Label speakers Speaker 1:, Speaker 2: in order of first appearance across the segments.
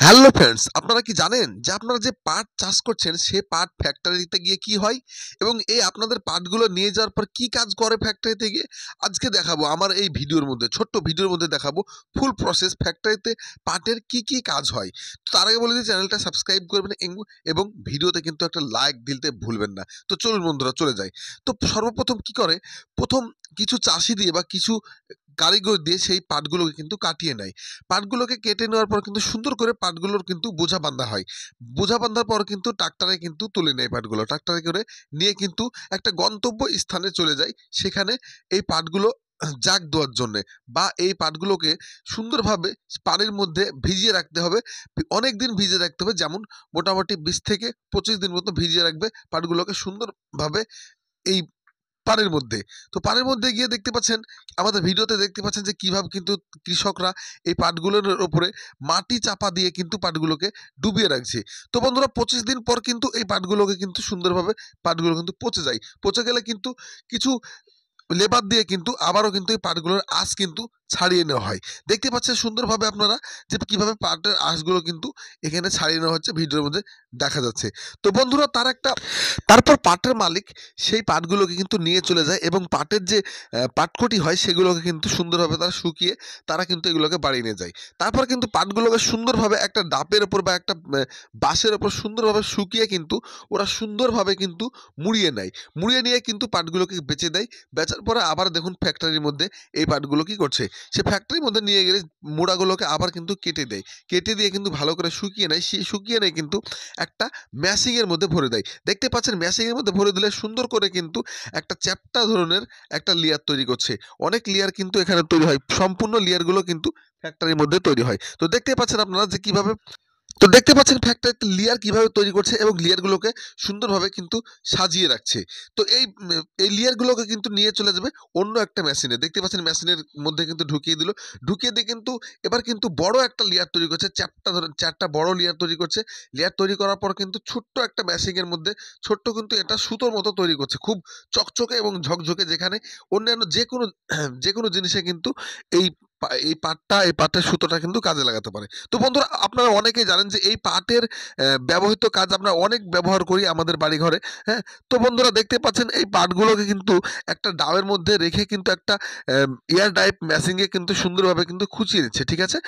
Speaker 1: Hello friends, আপনারা কি জানেন যে আপনারা যে পাট চাষ করছেন সে পাট ফ্যাক্টরিতে গিয়ে কি হয় এবং এই আপনাদের পাটগুলো নিয়ে যাওয়ার পর কি কাজ করে ফ্যাক্টরিতে গিয়ে আজকে দেখাবো। আমার এই ভিডিওর মধ্যে ছোট্ট ভিডিওর মধ্যে দেখাবো ফুল প্রসেস ফ্যাক্টরিতে পাটের কি কি কাজ হয়। তো তার আগে বলে দিই চ্যানেলটা সাবস্ক্রাইব করবেন এবং ভিডিওতে কিন্তু একটা লাইক দিতে ভুলবেন না। তো চলুন বন্ধুরা চলে যাই। তো সর্বপ্রথম কি করে, প্রথম কিছু চাষি দিয়ে বা কিছু কারিগর দিয়ে সেই পাটগুলোকে কিন্তু কাটিয়ে নেয়। পাটগুলোকে কেটে নেওয়ার পর কিন্তু সুন্দর করে পাটগুলোর কিন্তু বোঝা বাঁধা হয়। বোঝা বাঁধার পর কিন্তু ট্রাক্টরে কিন্তু তুলে নেয় পাটগুলো। ট্রাক্টরে করে নিয়ে কিন্তু একটা গন্তব্য স্থানে চলে যায়। সেখানে এই পাটগুলো জাগ দেওয়ার জন্যে বা এই পাটগুলোকে সুন্দরভাবে পানির মধ্যে ভিজিয়ে রাখতে হবে। অনেকদিন ভিজিয়ে রাখতে হবে, যেমন মোটামুটি ২০ থেকে ২৫ দিন মতো ভিজিয়ে রাখবে পাটগুলোকে সুন্দরভাবে এই পানির মধ্যে। তো পানির মধ্যে গিয়ে দেখতে পাচ্ছেন, আমাদের ভিডিওতে দেখতে পাচ্ছেন যে কিভাবে কিন্তু কৃষকরা এই পাটগুলোর উপরে মাটি চাপা দিয়ে কিন্তু পাটগুলোকে ডুবিয়ে রাখছে। তো বন্ধুরা ২৫ দিন পর কিন্তু এই পাটগুলোকে কিন্তু সুন্দরভাবে পাটগুলো কিন্তু পচে যায়। পচে গেলে কিন্তু কিছু লেবার দিয়ে কিন্তু আবারও কিন্তু এই পাটগুলোর আঁশ কিন্তু ছাড়িয়ে নেওয়া হয়। দেখতে পাচ্ছেন সুন্দরভাবে আপনারা যে কিভাবে পাটের আঁশগুলো কিন্তু এখানে ছাড়িয়ে নেওয়া হচ্ছে, ভিডিওর মধ্যে দেখা যাচ্ছে। তো বন্ধুরা তারপর পাটের মালিক সেই পাটগুলোকে কিন্তু নিয়ে চলে যায় এবং পাটের যে পাটকটি হয় সেগুলোকে কিন্তু সুন্দরভাবে তারা শুকিয়ে তারা কিন্তু এগুলোকে বাড়ি নিয়ে যায়। তারপর কিন্তু পাটগুলোকে সুন্দরভাবে একটা ডাবের ওপর বা একটা বাঁশের ওপর সুন্দরভাবে শুকিয়ে কিন্তু ওরা সুন্দরভাবে কিন্তু মুড়িয়ে নেয়। মুড়িয়ে নিয়ে কিন্তু পাটগুলোকে বেচে দেয়। বেচার পরে আবার দেখুন ফ্যাক্টরির মধ্যে এই পাটগুলো কি করছে, সে ফ্যাক্টরির মধ্যে নিয়ে গেলে মোড়াগুলোকে আবার কিন্তু কেটে দেয়। কেটে দিয়ে কিন্তু ভালো করে শুকিয়ে নেয়। সেই শুকিয়ে নেয় কিন্তু একটা ম্যাশিংয়ের মধ্যে ভরে দেয়। দেখতে পাচ্ছেন ম্যাশিংয়ের মধ্যে ভরে দিলে সুন্দর করে কিন্তু একটা চ্যাপ্টা ধরনের একটা লেয়ার তৈরি করছে। অনেক লেয়ার কিন্তু এখানে তৈরি হয়। সম্পূর্ণ লেয়ারগুলো কিন্তু ফ্যাক্টরির মধ্যে তৈরি হয়। তো দেখতেই পাচ্ছেন আপনারা যে কিভাবে ফ্যাক্টরিতে লেয়ার কিভাবে তৈরি করছে এবং লেয়ারগুলোকে সুন্দরভাবে কিন্তু সাজিয়ে রাখছে। তো এই লেয়ারগুলোকে কিন্তু নিয়ে চলে যাবে অন্য একটা মেশিনে। দেখতে পাচ্ছেন মেশিনের মধ্যে কিন্তু ঢুকিয়ে দিল। ঢুকিয়ে দিয়ে কিন্তু এবার কিন্তু বড় একটা লেয়ার তৈরি করছে। চ্যাপ্টা ধরেন ৪ টা বড় লেয়ার তৈরি করছে। লেয়ার তৈরি করার পর কিন্তু ছোট্ট একটা মেশিনের মধ্যে ছোট্ট কিন্তু এটা সুতোর মতো তৈরি করছে। খুব চকচকে এবং ঝকঝকে, যেখানে অন্যান্য যেকোনো জিনিসে কিন্তু এই এই পাটের সুতোটা কিন্তু কাজে লাগাতে পারে। তো বন্ধুরা আপনারা অনেকেই জানেন যে এই পাটের ব্যবহৃত কাজ আমরা অনেক ব্যবহার করি আমাদের বাড়িঘরে, হ্যাঁ? তো বন্ধুরা দেখতে পাচ্ছেন এই পাটগুলোকে কিন্তু একটা ডাবের মধ্যে রেখে কিন্তু একটা এয়ার টাইপ মেশিনে কিন্তু সুন্দরভাবে কিন্তু খুঁচিয়ে নিচ্ছে, ঠিক আছে?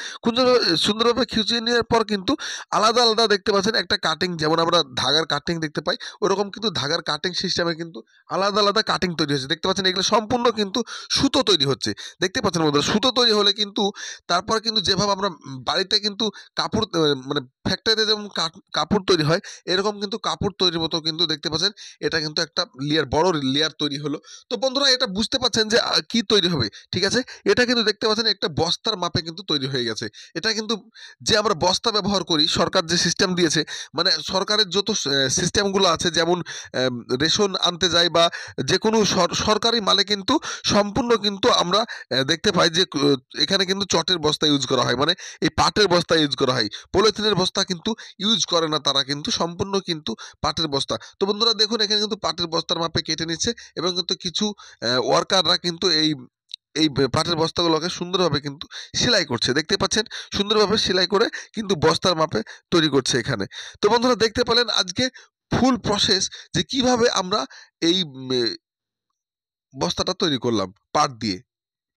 Speaker 1: সুন্দরভাবে খুঁচিয়ে নেওয়ার পর কিন্তু আলাদা, আলাদা দেখতে পাচ্ছেন একটা কাটিং, যেমন আমরা ধাগার কাটিং দেখতে পাই, ওরকম কিন্তু ধাগার কাটিং সিস্টেমে কিন্তু আলাদা, আলাদা কাটিং তৈরি হচ্ছে। দেখতে পাচ্ছেন এগুলো সম্পূর্ণ কিন্তু সুতো তৈরি হচ্ছে। দেখতে পাচ্ছেন বন্ধুরা, সুতো তৈরি হলে কিন্তু তারপর কিন্তু যেভাবে আমরা বাড়িতে কিন্তু কাপড় মানে ফ্যাক্টরিতে যেমন কাপড় তৈরি হয়, এরকম কিন্তু কাপড় তৈরির মতো কিন্তু দেখতে পাচ্ছেন এটা কিন্তু একটা বড় লেয়ার তৈরি হলো। তো বন্ধুরা এটা বুঝতে পাচ্ছেন যে কি তৈরি হবে, ঠিক আছে? এটা কিন্তু দেখতে পাচ্ছেন একটা বস্তার মাপে কিন্তু তৈরি হয়ে গেছে। এটা কিন্তু যে আমরা বস্তা ব্যবহার করি, সরকার যে সিস্টেম দিয়েছে, মানে সরকারের যত সিস্টেমগুলো আছে, যেমন রেশন আনতে যাই বা যেকোনো সরকারি মালে কিন্তু সম্পূর্ণ কিন্তু আমরা দেখতে পাই যে এখানে কিন্তু চটের বস্তা ইউজ করা হয়। মানে এই পাটের বস্তা ইউজ করা হয়। পলিথিনের বস্তা কিন্তু ইউজ করে না তারা, কিন্তু সম্পূর্ণ কিন্তু পাটের বস্তা। তো বন্ধুরা দেখুন এখানে কিন্তু পাটের বস্তার মাপে কেটে নিচ্ছে এবং কিন্তু কিছু ওয়ার্কাররা কিন্তু এই পাটের বস্তাগুলোকে সুন্দরভাবে কিন্তু সেলাই করছে। দেখতে পাচ্ছেন সুন্দরভাবে সেলাই করে কিন্তু বস্তার মাপে তৈরি করছে এখানে। তো বন্ধুরা দেখতে পেলেন আজকে ফুল প্রসেস যে কিভাবে আমরা এই বস্তাটা তৈরি করলাম পাট দিয়ে।